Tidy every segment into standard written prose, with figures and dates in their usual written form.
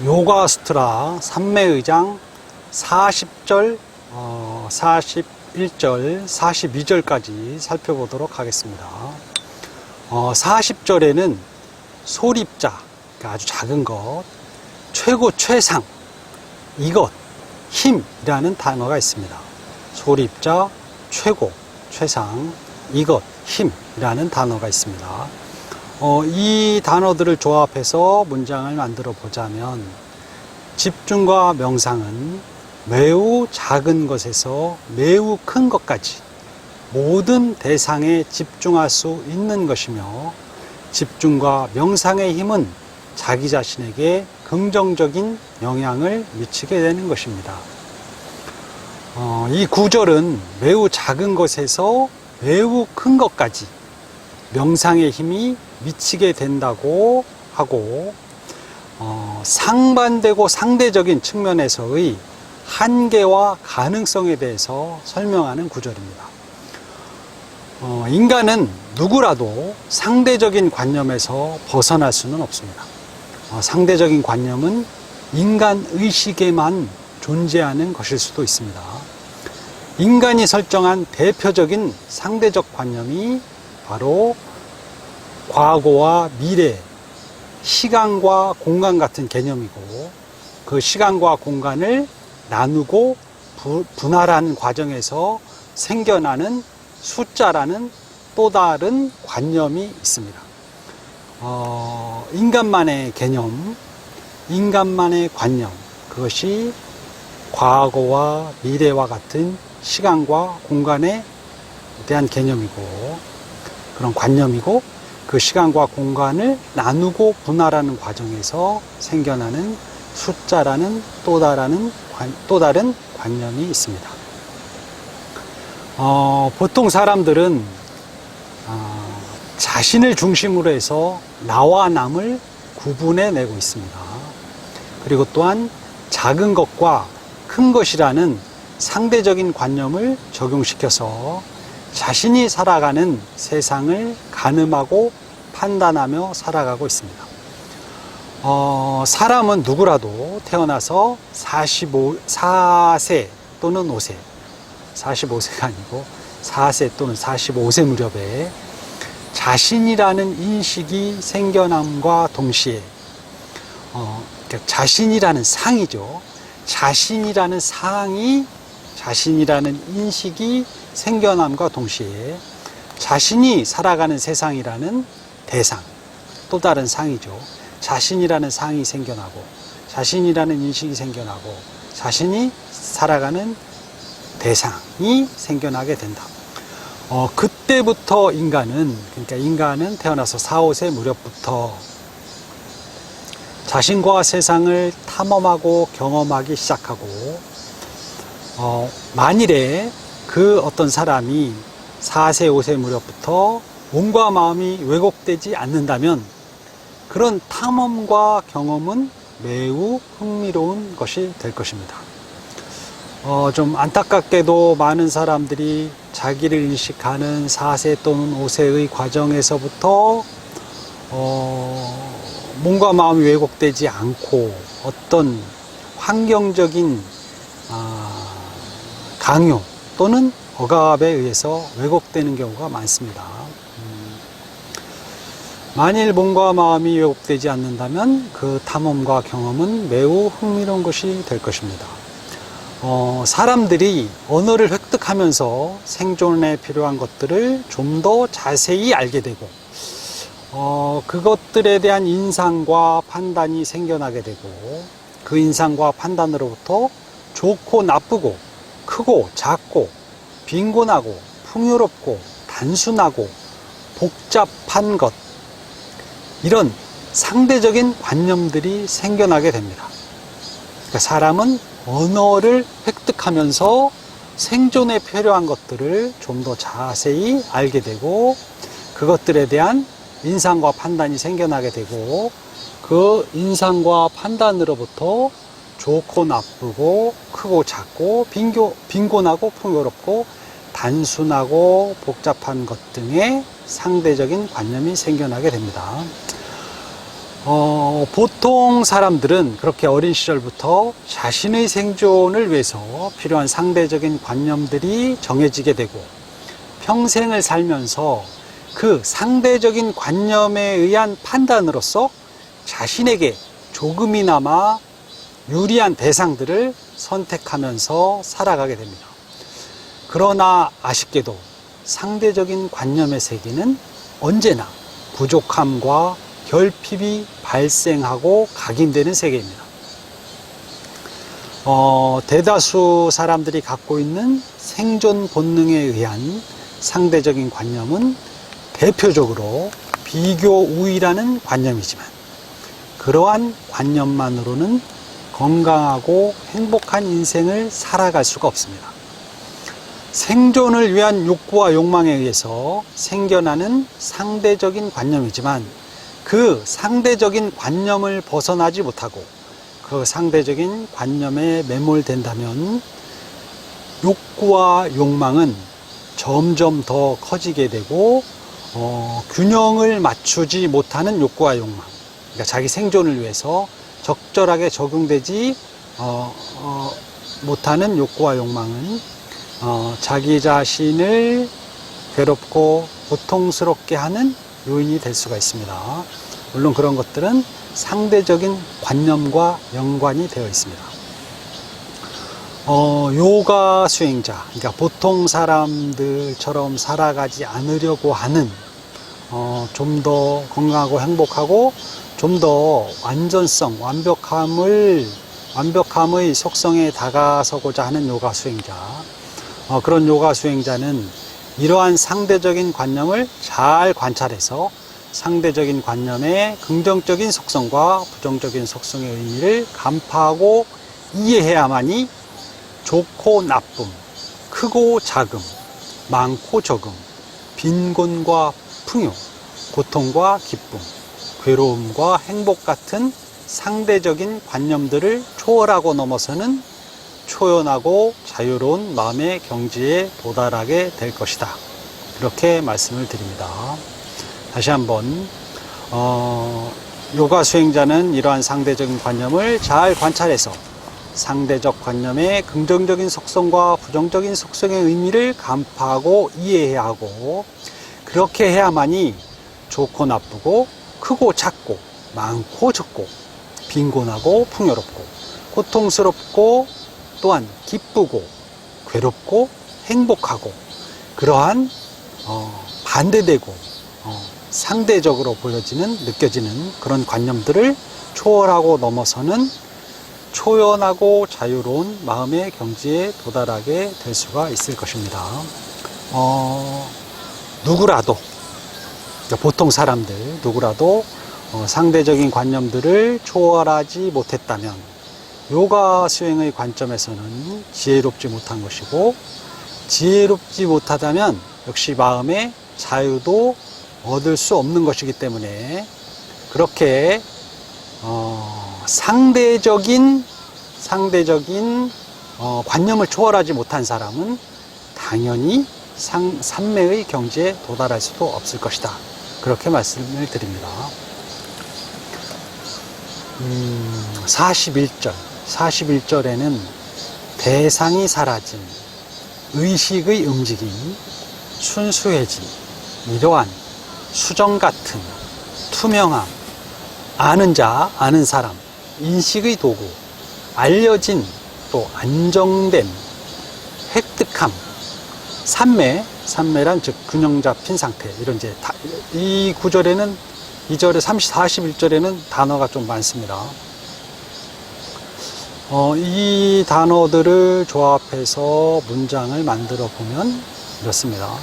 요가수트라 삼매의장 40절, 41절, 42절까지 살펴보도록 하겠습니다. 40절에는 소립자, 그러니까 아주 작은 것, 최고, 최상, 이것, 힘이라는 단어가 있습니다. 소립자, 최고, 최상, 이것, 힘이라는 단어가 있습니다. 이 단어들을 조합해서 문장을 만들어 보자면, 집중과 명상은 매우 작은 것에서 매우 큰 것까지 모든 대상에 집중할 수 있는 것이며, 집중과 명상의 힘은 자기 자신에게 긍정적인 영향을 미치게 되는 것입니다. 이 구절은 매우 작은 것에서 매우 큰 것까지 명상의 힘이 미치게 된다고 하고, 상반되고 상대적인 측면에서의 한계와 가능성에 대해서 설명하는 구절입니다. 인간은 누구라도 상대적인 관념에서 벗어날 수는 없습니다. 상대적인 관념은 인간 의식에만 존재하는 것일 수도 있습니다. 인간이 설정한 대표적인 상대적 관념이 바로 과거와 미래, 시간과 공간 같은 개념이고, 그 시간과 공간을 나누고 분할하는 과정에서 생겨나는 숫자라는 또 다른 관념이 있습니다. 인간만의 개념, 인간만의 관념, 그것이 과거와 미래와 같은 시간과 공간에 대한 개념이고, 그런 관념이고, 그 시간과 공간을 나누고 분할하는 과정에서 생겨나는 숫자라는 또 다른 관념이 있습니다. 보통 사람들은 자신을 중심으로 해서 나와 남을 구분해 내고 있습니다. 그리고 또한 작은 것과 큰 것이라는 상대적인 관념을 적용시켜서 자신이 살아가는 세상을 가늠하고 판단하며 살아가고 있습니다. 사람은 누구라도 태어나서 4세 또는 5세, 45세가 아니고 4세 또는 45세 무렵에 자신이라는 인식이 생겨남과 동시에, 그러니까 자신이라는 상이죠. 자신이라는 인식이 생겨남과 동시에 자신이 살아가는 세상이라는 대상, 또 다른 상이죠. 자신이라는 상이 생겨나고, 자신이라는 인식이 생겨나고, 자신이 살아가는 대상이 생겨나게 된다. 그때부터 그러니까 인간은 태어나서 4, 5세 무렵부터 자신과 세상을 탐험하고 경험하기 시작하고, 만일에 그 어떤 사람이 4세, 5세 무렵부터 몸과 마음이 왜곡되지 않는다면 그런 탐험과 경험은 매우 흥미로운 것이 될 것입니다. 좀 안타깝게도 많은 사람들이 자기를 인식하는 4세 또는 5세의 과정에서부터 몸과 마음이 왜곡되지 않고 어떤 환경적인 강요 또는 억압에 의해서 왜곡되는 경우가 많습니다. 만일 몸과 마음이 왜곡되지 않는다면 그 탐험과 경험은 매우 흥미로운 것이 될 것입니다. 사람들이 언어를 획득하면서 생존에 필요한 것들을 좀 더 자세히 알게 되고, 그것들에 대한 인상과 판단이 생겨나게 되고, 그 인상과 판단으로부터 좋고 나쁘고, 크고 작고, 빈곤하고 풍요롭고 단순하고 복잡한 것, 이런 상대적인 관념들이 생겨나게 됩니다. 그러니까 사람은 언어를 획득하면서 생존에 필요한 것들을 좀 더 자세히 알게 되고, 그것들에 대한 인상과 판단이 생겨나게 되고, 그 인상과 판단으로부터 좋고 나쁘고 크고 작고 빈곤하고 풍요롭고 단순하고 복잡한 것 등의 상대적인 관념이 생겨나게 됩니다. 보통 사람들은 그렇게 어린 시절부터 자신의 생존을 위해서 필요한 상대적인 관념들이 정해지게 되고 평생을 살면서 그 상대적인 관념에 의한 판단으로서 자신에게 조금이나마 유리한 대상들을 선택하면서 살아가게 됩니다. 그러나 아쉽게도 상대적인 관념의 세계는 언제나 부족함과 결핍이 발생하고 각인되는 세계입니다. 대다수 사람들이 갖고 있는 생존 본능에 의한 상대적인 관념은 대표적으로 비교 우위라는 관념이지만 그러한 관념만으로는 건강하고 행복한 인생을 살아갈 수가 없습니다. 생존을 위한 욕구와 욕망에 의해서 생겨나는 상대적인 관념이지만 그 상대적인 관념을 벗어나지 못하고 그 상대적인 관념에 매몰된다면 욕구와 욕망은 점점 더 커지게 되고 균형을 맞추지 못하는 욕구와 욕망, 그러니까 자기 생존을 위해서 적절하게 적용되지 못하는 욕구와 욕망은 자기 자신을 괴롭고 고통스럽게 하는 요인이 될 수가 있습니다. 물론 그런 것들은 상대적인 관념과 연관이 되어 있습니다. 요가 수행자, 그러니까 보통 사람들처럼 살아가지 않으려고 하는 좀 더 건강하고 행복하고 좀 더 완전성, 완벽함의 속성에 다가서고자 하는 요가 수행자, 그런 요가 수행자는 이러한 상대적인 관념을 잘 관찰해서 상대적인 관념의 긍정적인 속성과 부정적인 속성의 의미를 간파하고 이해해야만이 좋고 나쁨, 크고 작음, 많고 적음, 빈곤과 풍요, 고통과 기쁨, 괴로움과 행복 같은 상대적인 관념들을 초월하고 넘어서는 초연하고 자유로운 마음의 경지에 도달하게 될 것이다. 이렇게 말씀을 드립니다. 다시 한번 요가 수행자는 이러한 상대적인 관념을 잘 관찰해서 상대적 관념의 긍정적인 속성과 부정적인 속성의 의미를 간파하고 이해해야 하고 그렇게 해야만이 좋고 나쁘고 크고 작고 많고 적고 빈곤하고 풍요롭고 고통스럽고 또한 기쁘고 괴롭고 행복하고 그러한 반대되고 상대적으로 느껴지는 그런 관념들을 초월하고 넘어서는 초연하고 자유로운 마음의 경지에 도달하게 될 수가 있을 것입니다. 누구라도, 보통 사람들 누구라도 상대적인 관념들을 초월하지 못했다면 요가 수행의 관점에서는 지혜롭지 못한 것이고 지혜롭지 못하다면 역시 마음의 자유도 얻을 수 없는 것이기 때문에 그렇게 상대적인 관념을 초월하지 못한 사람은 당연히 삼매의 경지에 도달할 수도 없을 것이다. 그렇게 말씀을 드립니다. 41절에는 대상이 사라진 의식의 움직임, 순수해진 이러한 수정 같은 투명함, 아는 자, 아는 사람, 인식의 도구, 알려진 또 안정됨, 획득함, 삼매란 즉 균형 잡힌 상태. 이런 이 구절에는 2절에 41절에는 단어가 좀 많습니다. 이 단어들을 조합해서 문장을 만들어 보면 이렇습니다.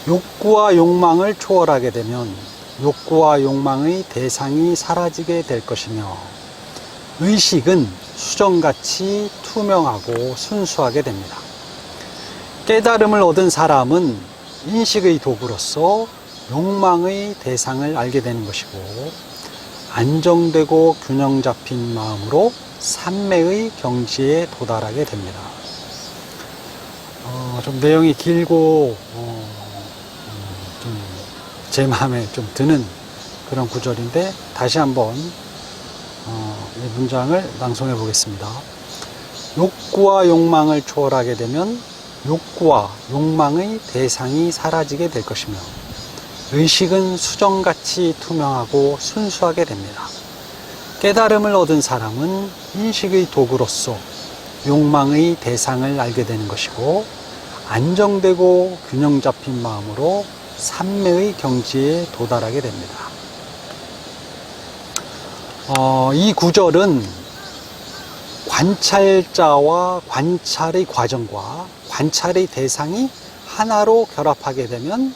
욕구와 욕망을 초월하게 되면 욕구와 욕망의 대상이 사라지게 될 것이며 의식은 수정같이 투명하고 순수하게 됩니다. 깨달음을 얻은 사람은 인식의 도구로서 욕망의 대상을 알게 되는 것이고 안정되고 균형 잡힌 마음으로 삼매의 경지에 도달하게 됩니다. 좀 내용이 길고 좀 제 마음에 좀 드는 그런 구절인데 다시 한번 이 문장을 낭송해 보겠습니다. 욕구와 욕망을 초월하게 되면 욕구와 욕망의 대상이 사라지게 될 것이며 의식은 수정같이 투명하고 순수하게 됩니다. 깨달음을 얻은 사람은 인식의 도구로서 욕망의 대상을 알게 되는 것이고 안정되고 균형 잡힌 마음으로 삼매의 경지에 도달하게 됩니다. 이 구절은 관찰자와 관찰의 과정과 관찰의 대상이 하나로 결합하게 되면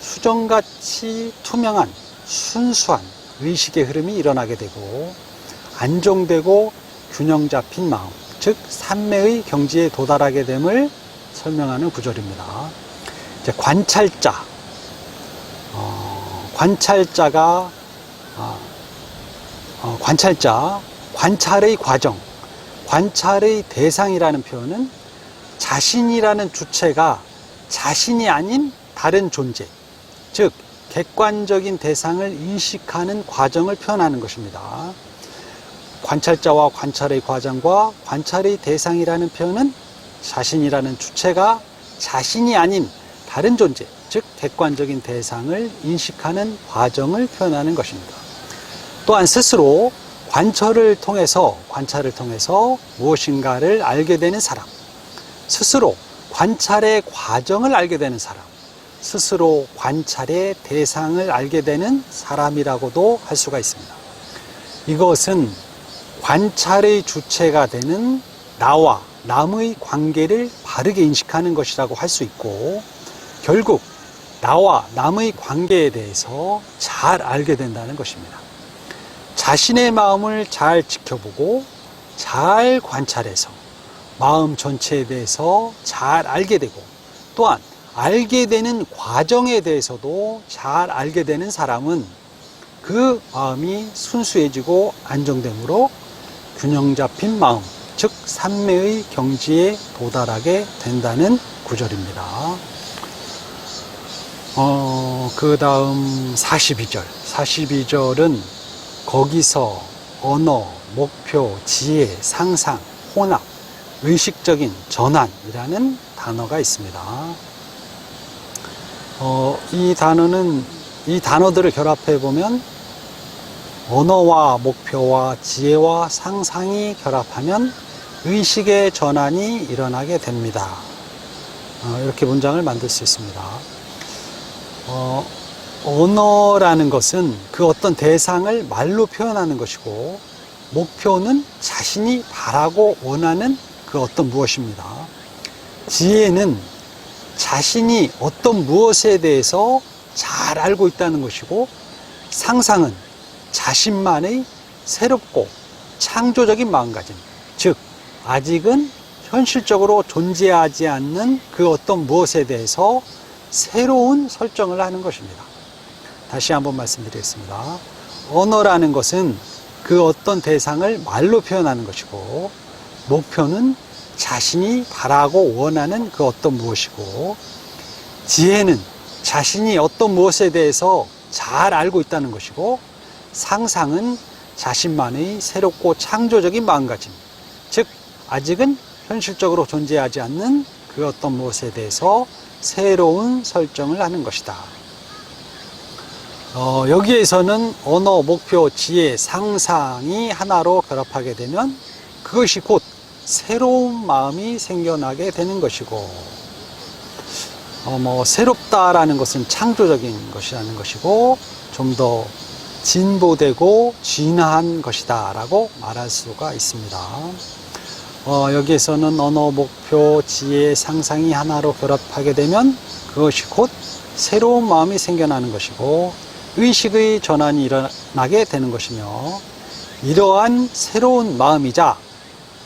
수정같이 투명한 순수한 의식의 흐름이 일어나게 되고 안정되고 균형 잡힌 마음, 즉 삼매의 경지에 도달하게 됨을 설명하는 구절입니다. 이제 관찰자, 관찰의 과정, 관찰의 대상이라는 표현은 자신이라는 주체가 자신이 아닌 다른 존재, 즉 객관적인 대상을 인식하는 과정을 표현하는 것입니다. 관찰자와 관찰의 과정과 관찰의 대상이라는 표현은 자신이라는 주체가 자신이 아닌 다른 존재, 즉 객관적인 대상을 인식하는 과정을 표현하는 것입니다. 또한 스스로 관찰을 통해서 무엇인가를 알게 되는 사람, 스스로 관찰의 과정을 알게 되는 사람, 스스로 관찰의 대상을 알게 되는 사람이라고도 할 수가 있습니다. 이것은 관찰의 주체가 되는 나와 남의 관계를 바르게 인식하는 것이라고 할 수 있고, 결국 나와 남의 관계에 대해서 잘 알게 된다는 것입니다. 자신의 마음을 잘 지켜보고 잘 관찰해서 마음 전체에 대해서 잘 알게 되고, 또한 알게 되는 과정에 대해서도 잘 알게 되는 사람은 그 마음이 순수해지고 안정됨으로 균형 잡힌 마음, 즉 삼매의 경지에 도달하게 된다는 구절입니다. 그 다음 42절은 거기서 언어, 목표, 지혜, 상상, 혼합, 의식적인 전환이라는 단어가 있습니다. 이 단어들을 결합해 보면 언어와 목표와 지혜와 상상이 결합하면 의식의 전환이 일어나게 됩니다. 이렇게 문장을 만들 수 있습니다. 언어라는 것은 그 어떤 대상을 말로 표현하는 것이고, 목표는 자신이 바라고 원하는 그 어떤 무엇입니다. 지혜는 자신이 어떤 무엇에 대해서 잘 알고 있다는 것이고, 상상은 자신만의 새롭고 창조적인 마음가짐, 즉 아직은 현실적으로 존재하지 않는 그 어떤 무엇에 대해서 새로운 설정을 하는 것입니다. 다시 한번 말씀드리겠습니다. 언어라는 것은 그 어떤 대상을 말로 표현하는 것이고, 목표는 자신이 바라고 원하는 그 어떤 무엇이고, 지혜는 자신이 어떤 무엇에 대해서 잘 알고 있다는 것이고, 상상은 자신만의 새롭고 창조적인 마음가짐, 즉 아직은 현실적으로 존재하지 않는 그 어떤 무엇에 대해서 새로운 설정을 하는 것이다. 여기에서는 언어, 목표, 지혜, 상상이 하나로 결합하게 되면 그것이 곧 새로운 마음이 생겨나게 되는 것이고, 새롭다라는 것은 창조적인 것이라는 것이고, 좀 더 진보되고 진화한 것이다 라고 말할 수가 있습니다. 여기에서는 언어, 목표, 지혜, 상상이 하나로 결합하게 되면 그것이 곧 새로운 마음이 생겨나는 것이고, 의식의 전환이 일어나게 되는 것이며, 이러한 새로운 마음이자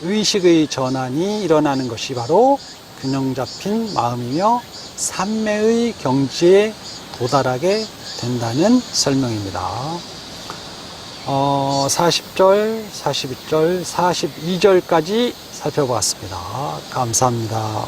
의식의 전환이 일어나는 것이 바로 균형 잡힌 마음이며 삼매의 경지에 도달하게 된다는 설명입니다. 40절, 41절, 42절까지 살펴보았습니다. 감사합니다.